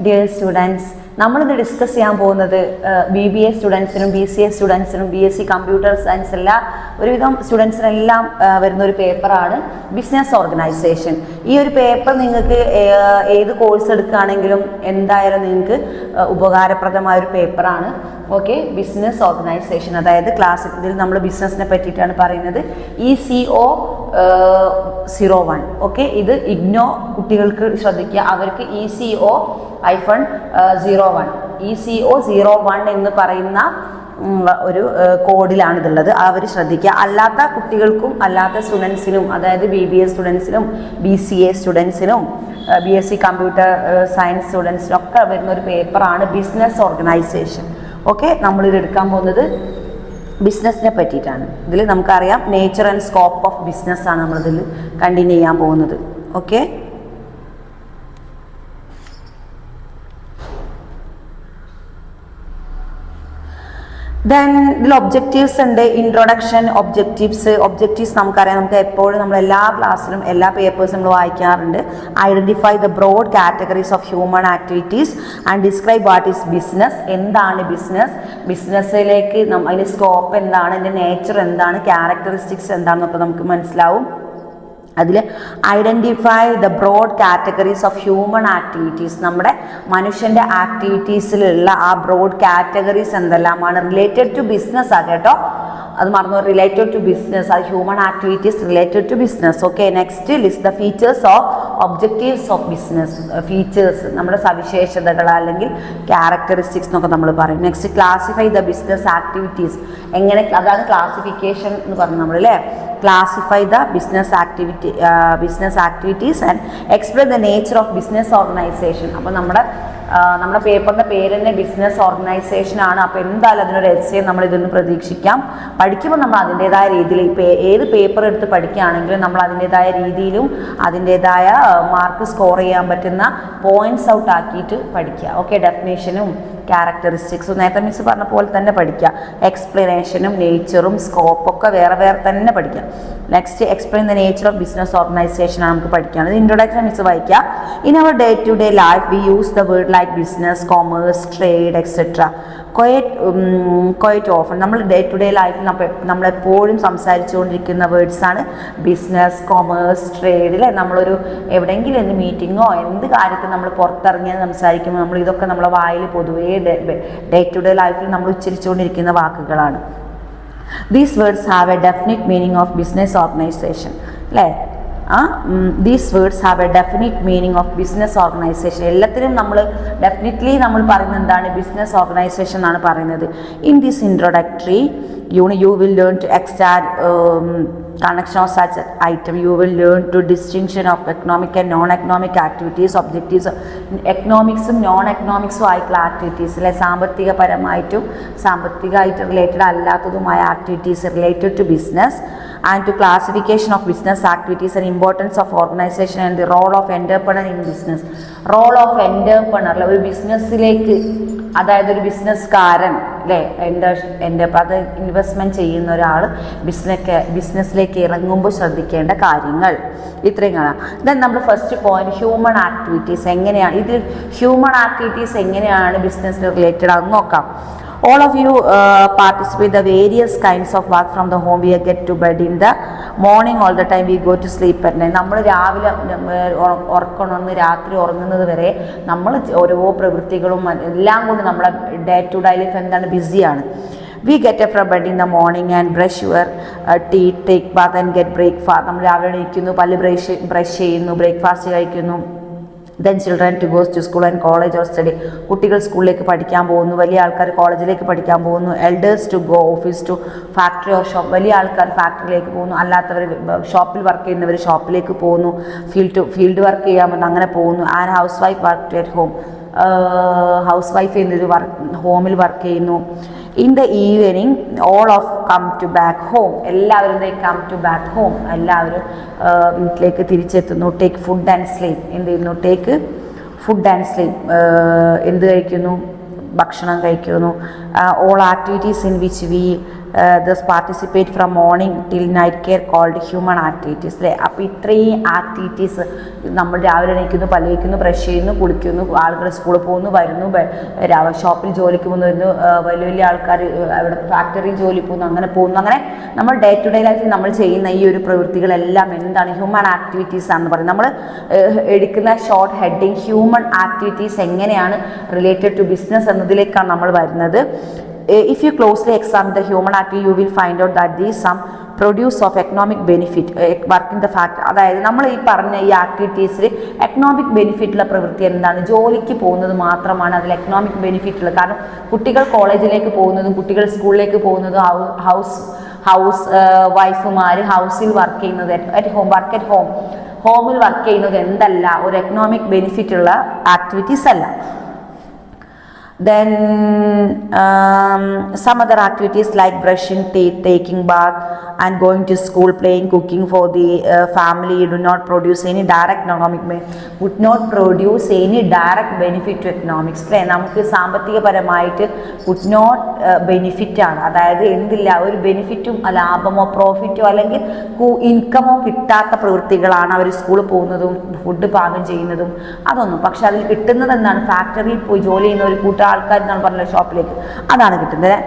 Dear students, നമ്മളിന്ന് discuss ചെയ്യാൻ പോകുന്നത് BBA സ്റ്റുഡൻസിനും BCA സ്റ്റുഡൻസിനും BSc കമ്പ്യൂട്ടർ സയൻസ് ഒരുവിധം സ്റ്റുഡൻസിനെല്ലാം വരുന്ന ഒരു പേപ്പറാണ് ബിസിനസ് ഓർഗനൈസേഷൻ. ഈ ഒരു പേപ്പർ നിങ്ങൾക്ക് ഏത് കോഴ്സ് എടുക്കുകയാണെങ്കിലും എന്തായാലും നിങ്ങൾക്ക് ഉപകാരപ്രദമായ ഒരു പേപ്പറാണ്. ഓക്കെ, ബിസിനസ് ഓർഗനൈസേഷൻ, അതായത് ഇതിൽ നമ്മൾ ബിസിനസ്സിനെ പറ്റിയിട്ടാണ് പറയുന്നത്. ECO 01. ഓക്കെ, ഇത് ഇഗ്നോ കുട്ടികൾക്ക് ശ്രദ്ധിക്കുക, അവർക്ക് ECO 01 എന്ന് പറയുന്ന ഒരു കോഡിലാണ് ഇതുള്ളത്, അവർ ശ്രദ്ധിക്കുക. അല്ലാത്ത കുട്ടികൾക്കും അല്ലാത്ത സ്റ്റുഡൻസിനും, അതായത് BBA സ്റ്റുഡൻസിനും BCA സ്റ്റുഡൻസിനും BSc കമ്പ്യൂട്ടർ സയൻസ് സ്റ്റുഡൻസിനും ഒക്കെ വരുന്ന ഒരു പേപ്പറാണ് ബിസിനസ് ഓർഗനൈസേഷൻ. ഓക്കെ, നമ്മളിത് എടുക്കാൻ പോകുന്നത് ബിസിനസ്സിനെ പറ്റിയിട്ടാണ്. ഇതിൽ നമുക്കറിയാം nature and scope of business ആണ് നമ്മളിതിൽ കണ്ടിന്യൂ ചെയ്യാൻ പോകുന്നത്. ഓക്കെ, ദെൻ ഇതിൽ ഒബ്ജക്റ്റീവ്സ് ഉണ്ട്. ഇൻട്രൊഡക്ഷൻ, ഒബ്ജക്റ്റീവ്സ് നമുക്കറിയാം, നമുക്ക് എപ്പോഴും നമ്മൾ എല്ലാ ക്ലാസ്സിലും എല്ലാ പേപ്പേഴ്സും നമ്മൾ വായിക്കാറുണ്ട്. Identify the broad categories of human activities and describe what is business. എന്താണ് ബിസിനസ്സിലേക്ക് അതിൻ്റെ സ്കോപ്പ് എന്താണ്, അതിൻ്റെ നേച്ചർ എന്താണ്, ക്യാരക്ടറിസ്റ്റിക്സ് എന്താണെന്നൊക്കെ നമുക്ക് മനസ്സിലാവും. അതിൽ identify the broad categories of human activities, നമ്മുടെ മനുഷ്യൻ്റെ ആക്ടിവിറ്റീസിലുള്ള ആ ബ്രോഡ് കാറ്റഗറീസ് എന്തെല്ലാമാണ് റിലേറ്റഡ് ടു ബിസിനസ് ആണ് കേട്ടോ, അത് മറന്നു, റിലേറ്റഡ് ടു ബിസിനസ്, അത് human activities related to business. Okay, next list the features of objectives of business. Features നമ്മുടെ സവിശേഷതകൾ അല്ലെങ്കിൽ ക്യാരക്ടറിസ്റ്റിക്സ് എന്നൊക്കെ നമ്മൾ പറയും. Next classify the business activities, എങ്ങനെ, അതാണ് ക്ലാസിഫിക്കേഷൻ എന്ന് പറഞ്ഞു നമ്മൾ അല്ലേ. Classify the business activities and explain the nature of business organisation. അപ്പോൾ നമ്മുടെ പേപ്പറിൻ്റെ പേര് തന്നെ ബിസിനസ് ഓർഗനൈസേഷൻ ആണ്. അപ്പോൾ എന്തായാലും അതിനൊരു എസ്സേ നമ്മൾ ഇതൊന്ന് പ്രതീക്ഷിക്കാം. പഠിക്കുമ്പോൾ നമ്മൾ അതിൻ്റെതായ രീതിയിൽ ഏത് പേപ്പർ എടുത്ത് പഠിക്കുകയാണെങ്കിലും നമ്മൾ അതിൻ്റെതായ രീതിയിലും അതിൻ്റെതായ മാർക്ക് സ്കോർ ചെയ്യാൻ പറ്റുന്ന പോയിന്റ്സ് ഔട്ട് ആക്കിയിട്ട് പഠിക്കുക. ഓക്കെ, ഡെഫിനേഷനും ക്യാരക്ടറിസ്റ്റിക്സും നേരത്തെ മിസ് പറഞ്ഞ പോലെ തന്നെ പഠിക്കുക. എക്സ്പ്ലനേഷനും നേച്ചറും സ്കോപ്പൊക്കെ വേറെ വേറെ തന്നെ പഠിക്കുക. Next explain the nature of business organisation ആണ് നമുക്ക് പഠിക്കാനുള്ളത്. ഇൻട്രൊഡക്ഷൻ മിസ് വായിക്കുക. In our day to day life we use the word like business, commerce, trade etcetera quite often. നമ്മൾ ഡേ ടു ഡേ ലൈഫിൽ നമ്മളെപ്പോഴും സംസാരിച്ചുകൊണ്ടിരിക്കുന്ന വേർഡ്സാണ് ബിസിനസ്, കൊമേഴ്സ്, ട്രേഡ് അല്ലേ. നമ്മളൊരു എവിടെയെങ്കിലും എന്ത് മീറ്റിങ്ങോ എന്ത് കാര്യത്തിൽ നമ്മൾ പുറത്തിറങ്ങിയാൽ സംസാരിക്കുമ്പോൾ നമ്മൾ ഇതൊക്കെ നമ്മളെ വായിൽ പൊതുവേ ഡേ ടു ഡേ ലൈഫിൽ നമ്മൾ ഉച്ചരിച്ചുകൊണ്ടിരിക്കുന്ന വാക്കുകളാണ്. These words have a definite meaning of business organization അല്ലേ. These words have a definite meaning of business organization. എല്ലാത്തിനും നമ്മൾ ഡെഫിനറ്റ്ലി നമ്മൾ പറയുന്നത് എന്താണ്, ബിസിനസ് ഓർഗനൈസേഷൻ എന്നാണ് പറയുന്നത്. In this introductory you will learn to extract connection of such item. You will learn to distinction of economic and non-economic activities, objectives, എക്കണോമിക്സും non എക്കണോമിക്സും ആയിട്ടുള്ള ആക്ടിവിറ്റീസ് അല്ലെ, സാമ്പത്തികപരമായിട്ടും സാമ്പത്തികമായിട്ട് റിലേറ്റഡ് അല്ലാത്തതുമായ activities related to business, and to classification of business activities and importance of organisation and the role of entrepreneur in business. Role of entrepreneur, ഒരു ബിസിനസ്സിലേക്ക്, അതായത് ഒരു ബിസിനസ്സുകാരൻ അല്ലേ, അത് ഇൻവെസ്റ്റ്മെൻറ്റ് ചെയ്യുന്ന ഒരാൾ ബിസിനസ്സിലേക്ക് ഇറങ്ങുമ്പോൾ ശ്രദ്ധിക്കേണ്ട കാര്യങ്ങൾ ഇത്രയും കാണാം. ദെൻ നമ്മൾ ഫസ്റ്റ് പോയിന്റ് ഹ്യൂമൻ ആക്ടിവിറ്റീസ് എങ്ങനെയാണ്, ഇതിൽ ഹ്യൂമൻ ആക്ടിവിറ്റീസ് എങ്ങനെയാണ് ബിസിനസ്സിന് റിലേറ്റഡ് ആണെന്ന് നോക്കാം. All of you participate the various kinds of work from the home. We get to bed in the morning, all the time we go to sleep at night. നമ്മൾ രാവിലെ ഉറക്കണമെന്ന് രാത്രി ഉറങ്ങുന്നത് വരെ നമ്മൾ ഓരോ പ്രവൃത്തികളും എല്ലാം കൊണ്ട് നമ്മുടെ ഡേ ടു ഡേ ലൈഫ് എന്താണ്, ബിസിയാണ്. We get up from bed in the morning and brush your teeth, take bath and get breakfast. നമ്മൾ രാവിലെ ഇരിക്കുന്നു, പല്ല് ബ്രഷ് ചെയ്യുന്നു, ബ്രേക്ക്ഫാസ്റ്റ് കഴിക്കുന്നു. Then children to goes to school and college or study. കുട്ടികൾ സ്കൂളിലേക്ക് പഠിക്കാൻ പോകുന്നു, വലിയ ആൾക്കാർ കോളേജിലേക്ക് പഠിക്കാൻ പോകുന്നു. Elders to go office to factory or shop. വലിയ ആൾക്കാർ ഫാക്ടറിയിലേക്ക് പോകുന്നു, അല്ലാത്തവർ ഷോപ്പിൽ വർക്ക് ചെയ്യുന്നവർ ഷോപ്പിലേക്ക് പോകുന്നു, ഫീൽഡ് വർക്ക് ചെയ്യാൻ പറ്റുന്നു, അങ്ങനെ പോകുന്നു. And housewife work at home. Housewife എന്നൊരു ഹോമിൽ വർക്ക് ചെയ്യുന്നു. In the evening all of come to back home. എല്ലാവരും കം ടു ബാക്ക് ഹോം, എല്ലാവരും വീട്ടിലേക്ക് തിരിച്ചെത്തുന്നു. Take food and sleep. എന്ത് ചെയ്യുന്നു, ടേക്ക് ഫുഡ് ആൻഡ് സ്ലീപ്പ്. എന്ത് കഴിക്കുന്നു, ഭക്ഷണം കഴിക്കുന്നു. All activities in which we thus participate from morning till night care called human activities അല്ലേ. അപ്പോൾ ഇത്രയും ആക്ടിവിറ്റീസ് നമ്മൾ രാവിലെ എണീക്കുന്നു, പല്ല് തേക്കുന്നു, ബ്രഷ് ചെയ്യുന്നു, കുളിക്കുന്നു, ആളുകൾ സ്കൂളിൽ പോകുന്നു, വരുന്നു, ഷോപ്പിൽ ജോലിക്ക് പോകുന്നു, വരുന്നു, വലിയ വലിയ ആൾക്കാർ അവിടെ ഫാക്ടറിയിൽ ജോലി പോകുന്നു, അങ്ങനെ പോകുന്നു. അങ്ങനെ നമ്മൾ ഡേ ടു ഡേ ലൈഫിൽ നമ്മൾ ചെയ്യുന്ന ഈ ഒരു പ്രവൃത്തികളെല്ലാം എന്താണ്? ഹ്യൂമൻ ആക്ടിവിറ്റീസ് ആണെന്ന് പറയും. നമ്മൾ എടുക്കുന്ന ഷോർട്ട് ഹെഡിങ് ഹ്യൂമൻ ആക്ടിവിറ്റീസ് എങ്ങനെയാണ് റിലേറ്റഡ് ടു ബിസിനസ് എന്നതിലേക്കാണ് നമ്മൾ വരുന്നത്. If you closely examine the human activity, you will find out that these some produce of economic benefit, work in the fact. അതായത് നമ്മൾ ഈ പറഞ്ഞ ഈ ആക്ടിവിറ്റീസിൽ എക്കണോമിക് ബെനിഫിറ്റുള്ള പ്രവൃത്തി എന്താണ്? ജോലിക്ക് പോകുന്നത് മാത്രമാണ് അതിൽ എക്കണോമിക് ബെനിഫിറ്റ് ഉള്ളത്. കാരണം കുട്ടികൾ കോളേജിലേക്ക് പോകുന്നതും കുട്ടികൾ സ്കൂളിലേക്ക് പോകുന്നതും ഹൗസ് വൈഫുമാർ ഹൗസിൽ വർക്ക് ചെയ്യുന്നത്, ഹോമിൽ വർക്ക് ചെയ്യുന്നത് എന്തല്ല? ഒരു എക്കണോമിക് ബെനിഫിറ്റ് ഉള്ള ആക്ടിവിറ്റീസ് അല്ല. Then some other activities like brushing teeth, taking bath and going to school, playing, cooking for the family do not produce any direct benefit to economics. നമുക്ക് സാമ്പത്തികപരമായിട്ട് would not benefit ആണ്. അതായത് എന്തില്ല, ഒരു ബെനിഫിറ്റും ലാഭമോ പ്രോഫിറ്റോ അല്ലെങ്കിൽ ഇൻകമോ കിട്ടാത്ത പ്രവൃത്തികളാണ് അവർ സ്കൂളിൽ പോകുന്നതും ഫുഡ് പാകം ചെയ്യുന്നതും അതൊന്നും. പക്ഷെ അതിൽ കിട്ടുന്നത് എന്താണ്? ഫാക്ടറിയിൽ പോയി ജോലി ചെയ്യുന്ന ഒരു കൂട്ടം ആൾക്കാർ എന്നാണ് പറഞ്ഞത്, ഷോപ്പിലേക്ക്, അതാണ് കിട്ടുന്നത്.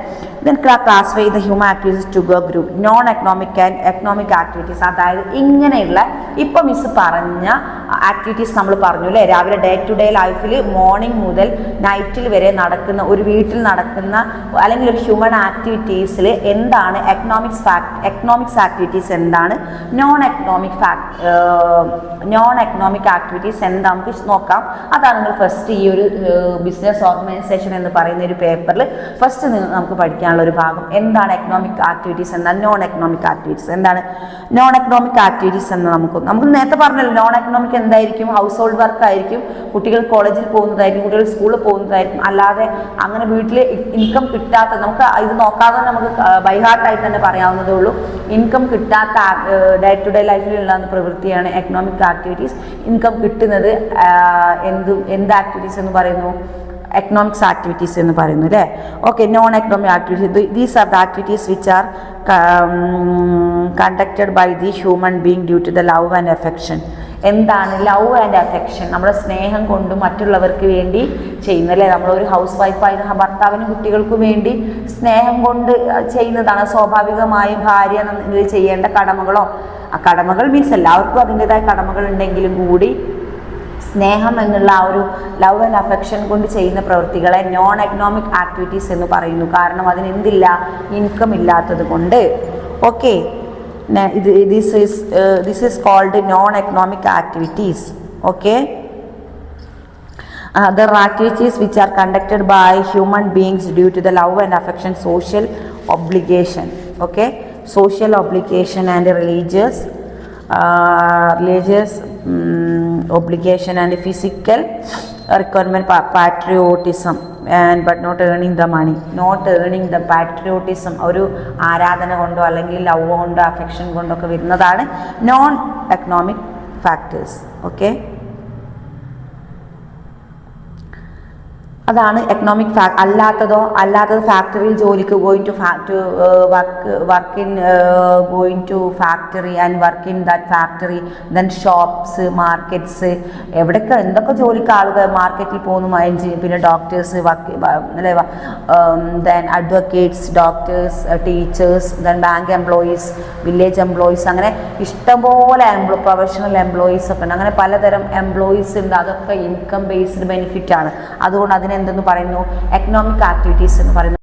Then classify the human activities to go group non economic and economic activities. അതായത് ഇങ്ങനെയുള്ള ഇപ്പം മിസ് പറഞ്ഞ ആക്ടിവിറ്റീസ് നമ്മൾ പറഞ്ഞു അല്ലേ, രാവിലെ ഡേ ടു ഡേ ലൈഫിൽ മോർണിംഗ് മുതൽ നൈറ്റിൽ വരെ നടക്കുന്ന ഒരു വീട്ടിൽ നടക്കുന്ന അല്ലെങ്കിൽ ഒരു ഹ്യൂമൻ ആക്ടിവിറ്റീസിൽ എന്താണ് എക്കണോമിക്സ് ആക്ടിവിറ്റീസ്, എന്താണ് നോൺ എക്കണോമിക് ആക്ടിവിറ്റീസ് എന്താ നമുക്ക് നോക്കാം. അതാണ് നിങ്ങൾ ഫസ്റ്റ് ഈ ഒരു ബിസിനസ് ഓർഗനൈസേഷൻ എന്ന് പറയുന്ന ഒരു പേപ്പറിൽ ഫസ്റ്റ് നമുക്ക് പഠിക്കാനുള്ള ഒരു ഭാഗം. എന്താണ് എക്കണോമിക് ആക്ടിവിറ്റീസ്, എന്താണ് നോൺ എക്കണോമിക് ആക്ടിവിറ്റീസ്, എന്താണ് നോൺ എക്കണോമിക് ആക്ടിവിറ്റീസ് എന്ന് നമുക്ക് നേരത്തെ പറഞ്ഞല്ലോ. നോൺ എക്കണോമിക് എന്തായിരിക്കും? ഹൗസ് ഹോൾഡ് വർക്ക് ആയിരിക്കും, കുട്ടികൾ കോളേജിൽ പോകുന്നതായിരിക്കും, കുട്ടികൾ സ്കൂളിൽ പോകുന്നതായിരിക്കും. അല്ലാതെ അങ്ങനെ വീട്ടിൽ ഇൻകം കിട്ടാത്ത, നമുക്ക് ഇത് നോക്കാതെ നമുക്ക് ബൈഹാർട്ടായിട്ട് തന്നെ പറയാവുന്നതേ ഉള്ളൂ. ഇൻകം കിട്ടാത്ത ഡേ ടു ഡേ ലൈഫിലുള്ള പ്രവൃത്തിയാണ് എക്കണോമിക് ആക്ടിവിറ്റീസ്. ഇൻകം കിട്ടുന്നത് എന്ത് ആക്ടിവിറ്റീസ് എന്ന് പറയുന്നു? എക്കണോമിക്സ് ആക്ടിവിറ്റീസ് എന്ന് പറയുന്നു അല്ലേ. Okay, non economic activities, these are the activities which are conducted by the human being due to the love and affection. എന്താണ് ലവ് ആൻഡ് അഫെക്ഷൻ? നമ്മുടെ സ്നേഹം കൊണ്ട് മറ്റുള്ളവർക്ക് വേണ്ടി ചെയ്യുന്ന അല്ലേ. നമ്മളൊരു ഹൗസ് വൈഫായ ഭർത്താവിനും കുട്ടികൾക്കും വേണ്ടി സ്നേഹം കൊണ്ട് ചെയ്യുന്നതാണ്. സ്വാഭാവികമായും ഭാര്യ ചെയ്യേണ്ട കടമകളോ, ആ കടമകൾ മീൻസ് എല്ലാവർക്കും അതിൻ്റെതായ കടമകൾ ഉണ്ടെങ്കിലും കൂടി സ്നേഹം എന്നുള്ള ആ ഒരു ലവ് ആൻഡ് അഫെക്ഷൻ കൊണ്ട് ചെയ്യുന്ന പ്രവൃത്തികളെ നോൺ എക്കണോമിക് ആക്ടിവിറ്റീസ് എന്ന് പറയുന്നു. കാരണം അതിന് എന്തില്ല? ഇൻകം ഇല്ലാത്തത് കൊണ്ട്. Okay, this is called non-economic activities. Okay, other activities which are conducted by human beings due to the love and affection, social obligation. Okay, social obligation and religious obligation and physical requirement, patriotism and but not earning the money, patriotism ഒരു ആരാധന കൊണ്ടോ അല്ലെങ്കിൽ love കൊണ്ടോ affection കൊണ്ടോ ഒക്കെ വരുന്നതാണ് non economic factors. Okay, അതാണ് economic അല്ലാത്തത് ഫാക്ടറിയിൽ ജോലിക്ക് going to factory and work in that factory, then shops, markets, എവിടെയൊക്കെ എന്തൊക്കെ ജോലിക്ക് ആളുകൾ മാർക്കറ്റിൽ പോകുന്നു, പിന്നെ doctors, then advocates, doctors, teachers, then bank employees, village employees, അങ്ങനെ ഇഷ്ടംപോലെ പ്രൊഫഷണൽ എംപ്ലോയീസ് ഒക്കെ ഉണ്ട്. അങ്ങനെ പലതരം എംപ്ലോയീസ് ഉണ്ട്. അതൊക്കെ ഇൻകം ബേസ്ഡ് ബെനിഫിറ്റ് ആണ്. അതുകൊണ്ട് അതിനെ എന്തെന്ന് പറയുന്നു? എക്കണോമിക് ആക്ടിവിറ്റീസ് എന്ന് പറയുന്നു.